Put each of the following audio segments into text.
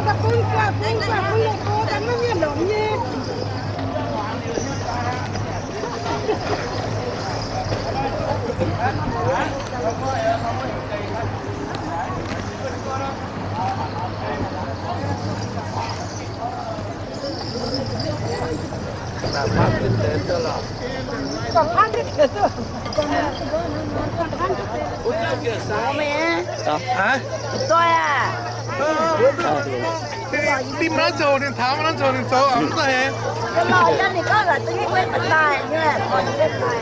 ta cũng qua một cô đánh nó như động như còn ăn cái gì nữa sao mẹ hả tôi à tim nó trâu nên tháo nó trâu nên trâu ấm ra hết cái lò chân thì có là tôi quên bật lại như là còn quên lại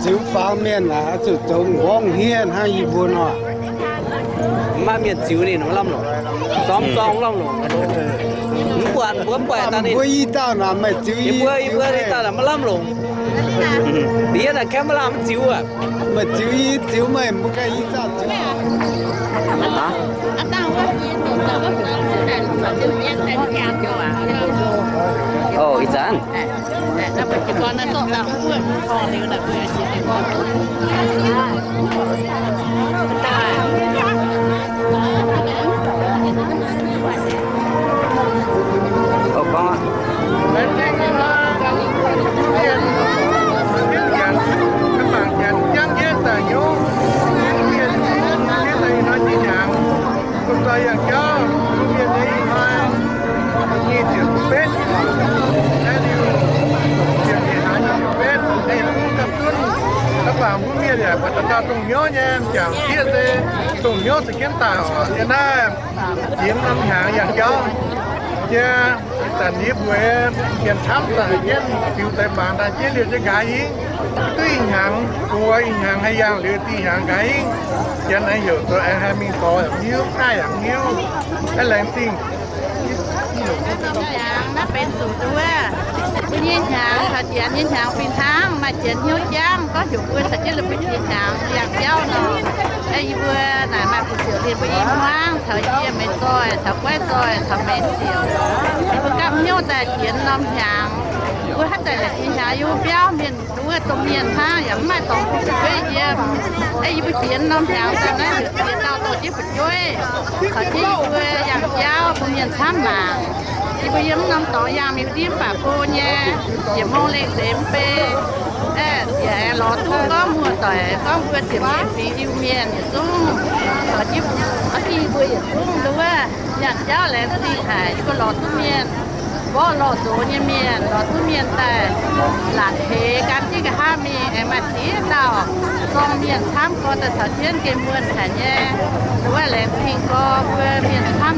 chiếu pháo miền là chủ trồng vong hiền hay gì buồn à mà miền chiếu này nó lắm rồi xóm xóm lắm rồi bữa ta đi bữa tao làm mà chiếu bữa đi ta làm mà lắm rồi tí là kém mà làm chiếu à mà chiếu mà một cái gì tao chiếu hả anh tao có gì tao có cái là chiếu nhang thành nhà cho à ồ ít dần nó phải chỉ còn nó tốt là không vượt còn nếu là vừa chỉ để con ồ con các bạn nhận nhắn nhé tài nhố cái này nó chỉ nhận không phải là cho cái này mà như chuyện bếp đây điều chuyện gì hả như bếp đây là cũng tập trung các bạn muốn nghe là phải ta cùng nhớ nha chẳng kia thế cùng nhớ sự kiến tạo cho nên chiến năm hàng dành cho nha tại nhếp về kiến thắm là nhân phiêu tại bản đã chiến được cho cái gì tuy hàng của hàng hay hàng lừa tuy hàng cái cho nên hiểu tôi hai mình có nhiều ai hàng nhiều cái làm tình nó bên tủ túi tuy nhiên hàng thật chuyện nhiên hàng pin tháng mà chuyện hiếu giang có chủ quyền thật chứ là bên nhiên hàng dạng giao nó đây vừa này mà phụ sửa thì bây giờ hoang thời gian mấy rồi thằng quay rồi thằng mấy chiều thì vừa cầm nhau tại chuyện năm hàng vừa hết tại là nhiên hàng yêu béo miền túi tôm miền ha giống mai tôm phụ sửa cái gì đây vừa chuyện năm hàng tại này được chuyện nào tổ chức phụ chơi thời gian vừa dạng giao tôm miền tham màng thì bây giờ năm tỏ giang mình đi bà cô nha chỉ mong lên đếm pe dạ lọt có mua tỏi có vừa tiệm phí yêu miền xuống ở chứ ở chi vừa xuống đúng không nhận cháu là gì hải có lọt tu miền có lọt số như miền lọt tu miền tại là thế cam chứ cả hai miền em mà tí nào con miền tham có tại sở thiên cái muôn cả nha đúng là lẽ thì có vừa miền tham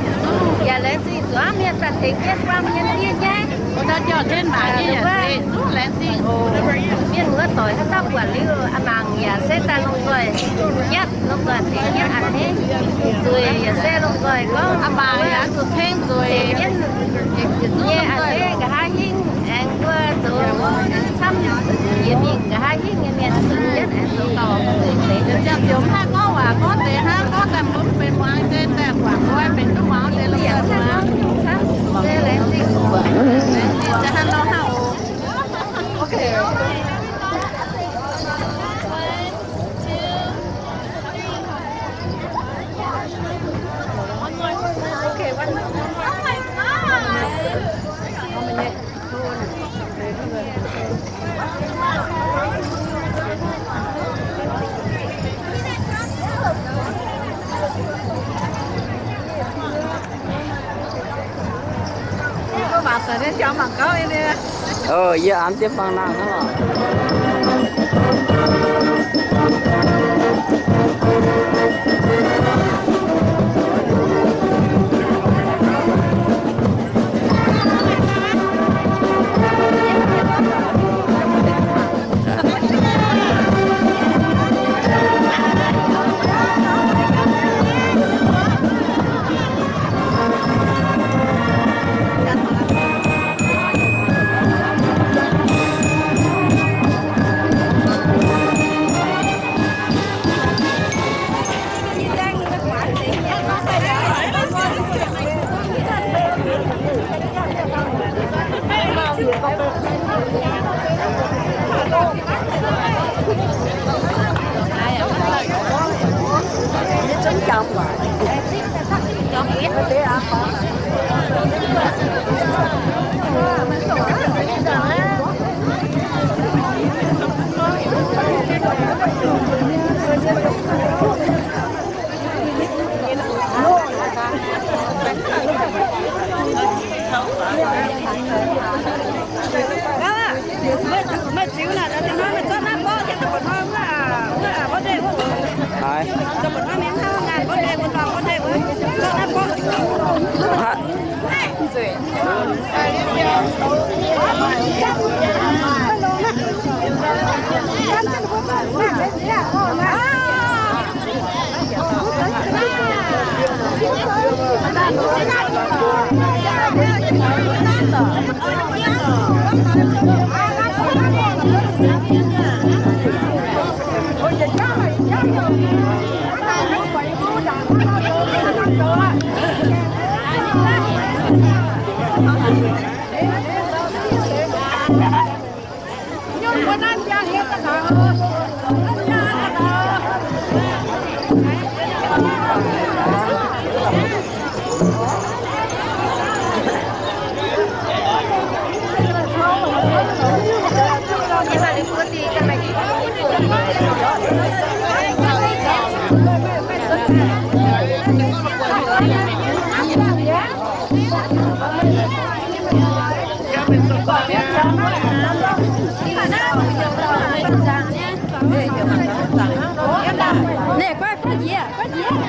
dạ lẽ gì đó miền tây thì kết qua miền kia nhá nó cho trên mà như vậy giúp lẽ gì miền nữa tuổi nó tao quản lý ăn bằng nhà xe ta luôn rồi nhất luôn rồi thì nhất ăn thế rồi xe luôn rồi có ăn bằng nhà tụt thêm rồi nhất nhé ăn thế cả hai hình ăn qua tụi thăm gì miền cả hai hình như miền nhất ăn tụi tàu để cho chúng ta có và có thể ha có tầm bốn bên ngoài trênแต่quảng coi bên nước máu để lo việc mà để lấy gìจะทำเราเห่าโอเคbạn tới đến cho bằng có đi giờ ăn tiếp bằng nào nữa Nè, có gì à? Có gì à?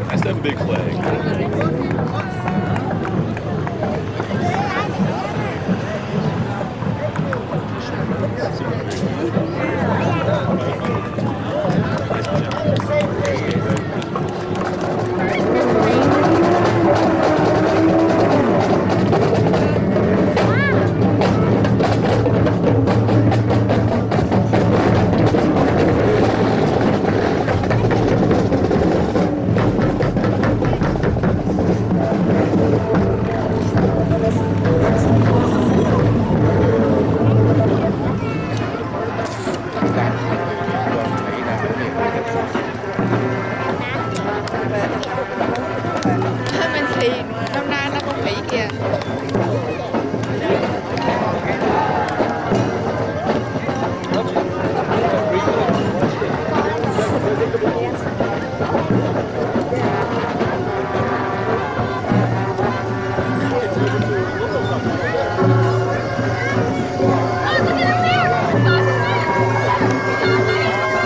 That's that big flag. Mình thì năm nay nó không bị kìa.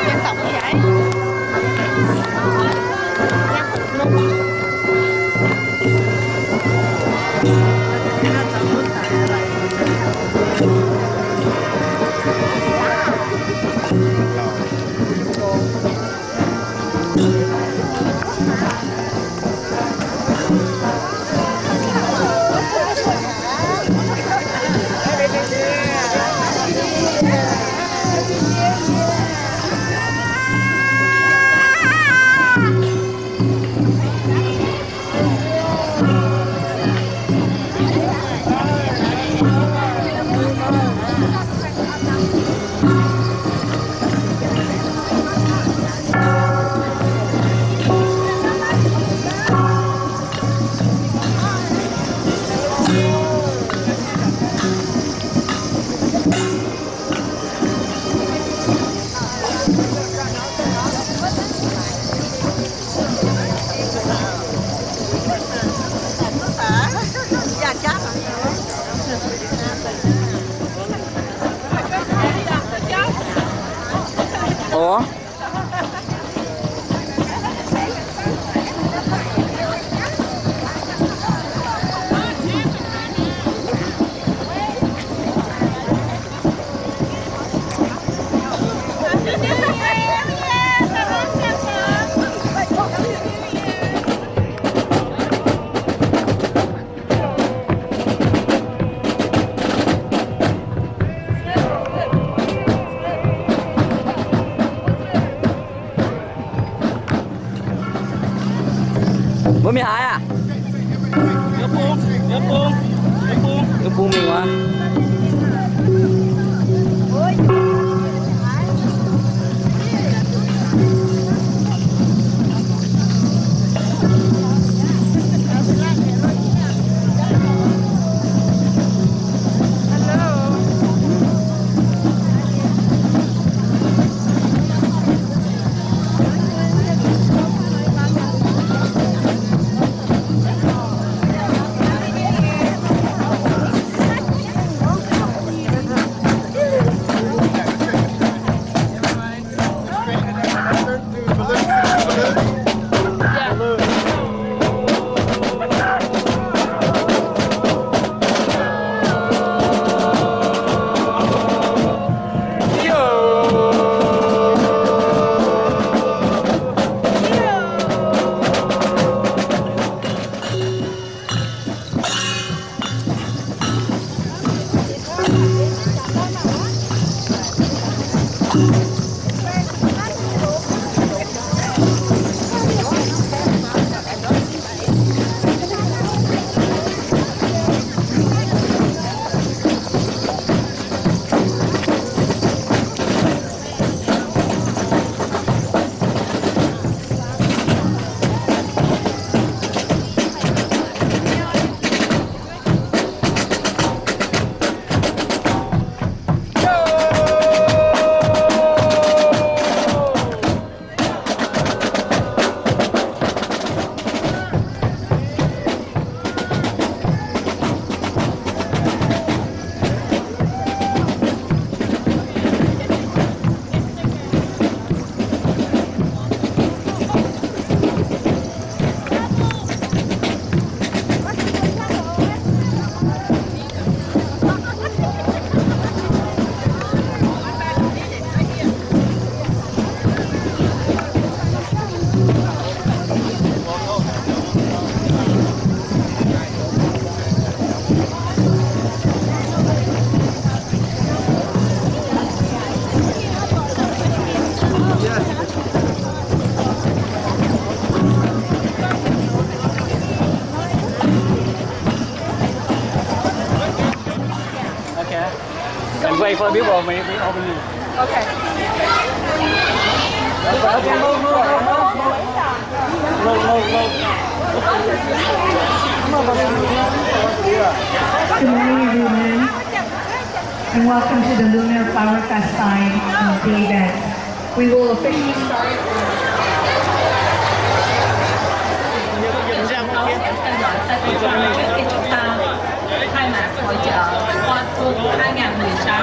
Dân tộc như vậy. Ủa? Bố mày hái à? Nước buông mình quá. Wait for people, maybe open it. Okay. Good morning, everyone, and welcome to the Lunar Flower Fest sign day event. We will officially start. Chúng ta khai mạc hội chợ Hoa Xuân 2016.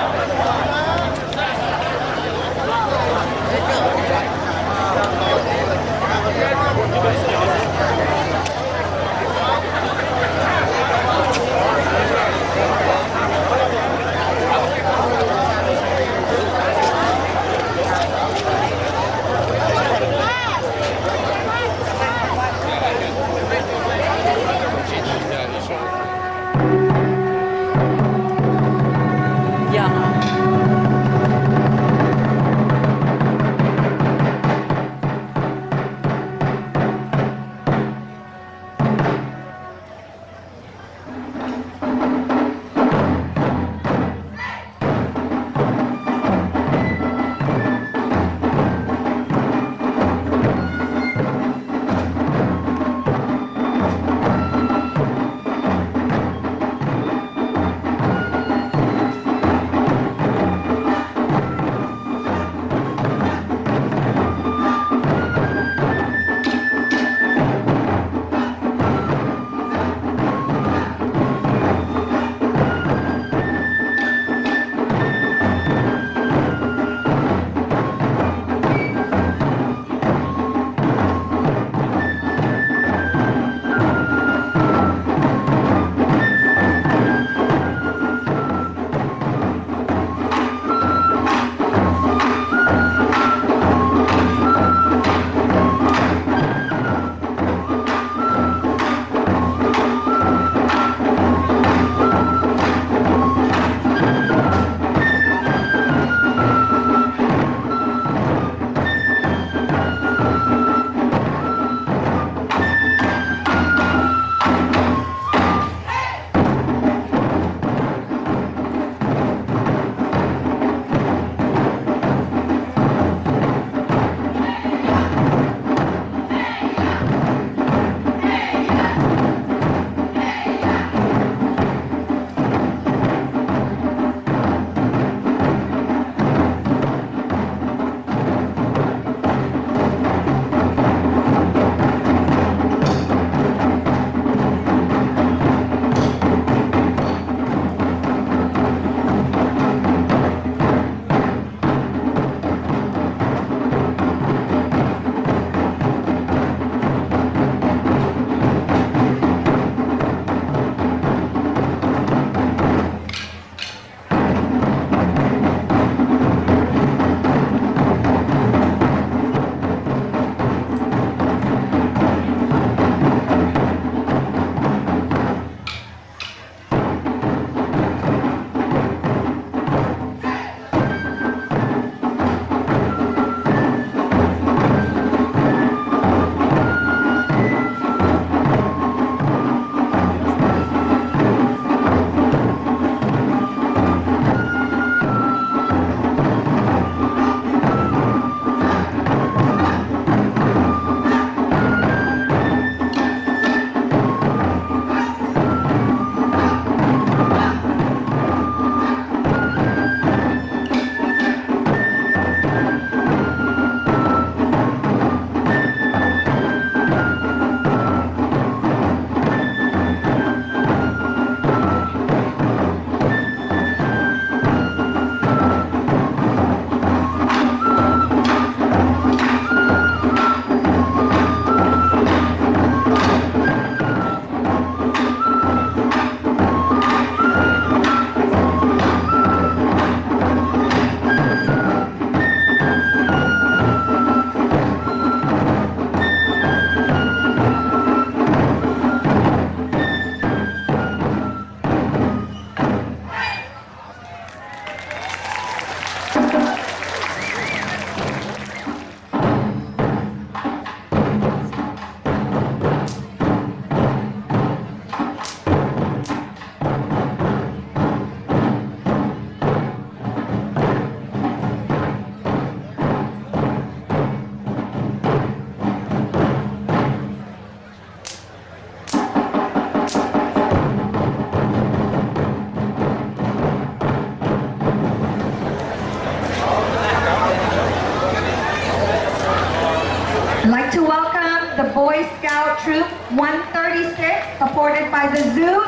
Scout Troop 136, supported by the zoo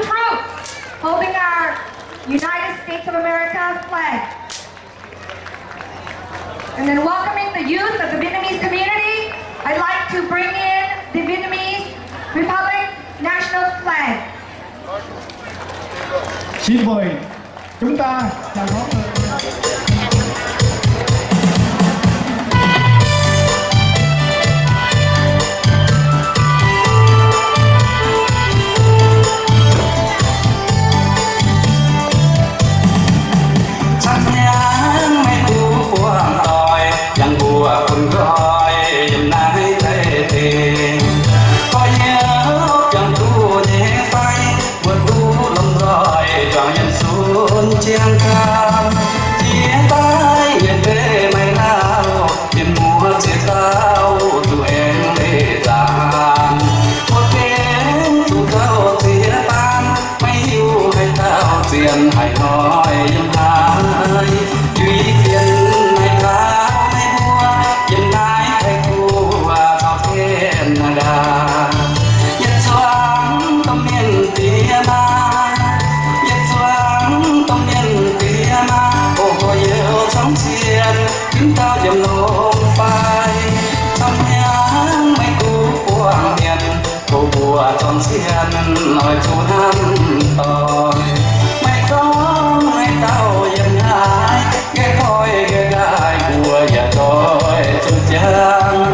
troop, holding our United States of America flag. And then welcoming the youth of the Vietnamese community, I'd like to bring in the Vietnamese Republic national flag. Xin mời chúng ta chào đón nói chú hắn tòi mày có mày tao dân hai ghé khói ghé gai của nhà tôi chú chăng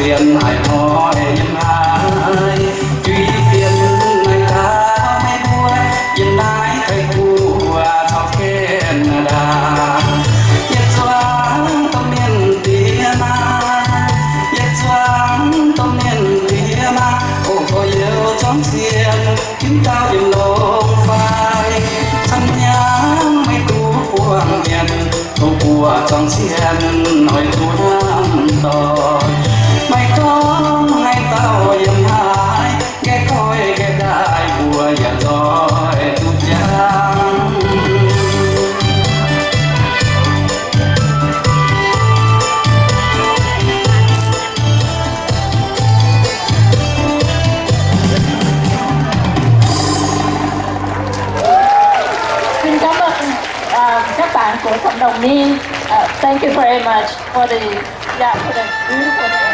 tiền hải hỏi dân ai truy phiền này ta mấy bua dân ai thấy cua thao khen đà nhật xoáng tâm niên tía ma nhật xoáng tâm niên tía ma ô có yêu trong xiên chúng ta dừng lông phai thân nhang mấy cú quang miền ô của trong xiên nói tu nam tòi mày có ngay tao dầm hai ghé coi ghé đại bùa và rồi tu chăng xin cảm ơn các bạn của cộng đồng Ni. Thank you very much for the beautiful day.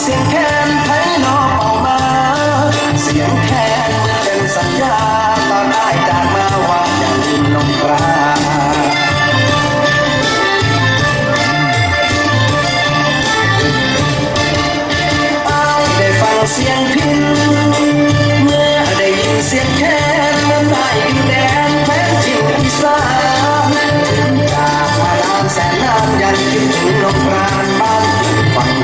เสียงแคนให้น้องออกมาเสียงแคนเป็นสัญญาตอนได้จากมาว่าอย่างดินลงกราได้ฟังเสียงพินเมื่อได้ยินเสียงแคนมันได้ดินแดนแท้จริงอีสานถึงจากมานานแสนนานยังคิดถึงลงกรานบ้านฝั่ง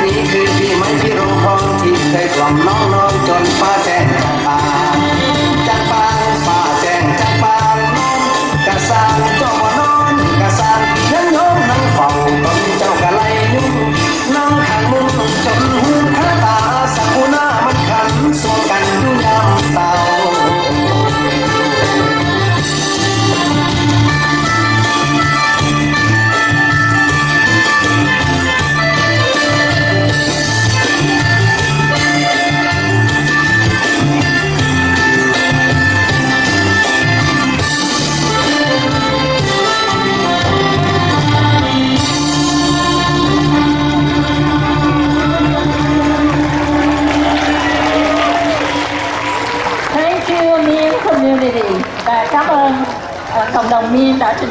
นี้คือพี่ไม้พี่โรงทองที่เคยกล่อมน้องนอนจนฟ้าแจ้งจังปางจังปางฟ้าแจ้งจังปางนอนกะสางเจ้ามานอนกะสางนั่งโยมนั่งเฝ้าตนเจ้ากะไลนุ่งนั่งข้างมุมจนหูข้าตาสักหูหน้ามันขันสวมกันอยู่ยามเศร้าThank you, Miên Community. Và cảm ơn cộng đồng Miên đã trình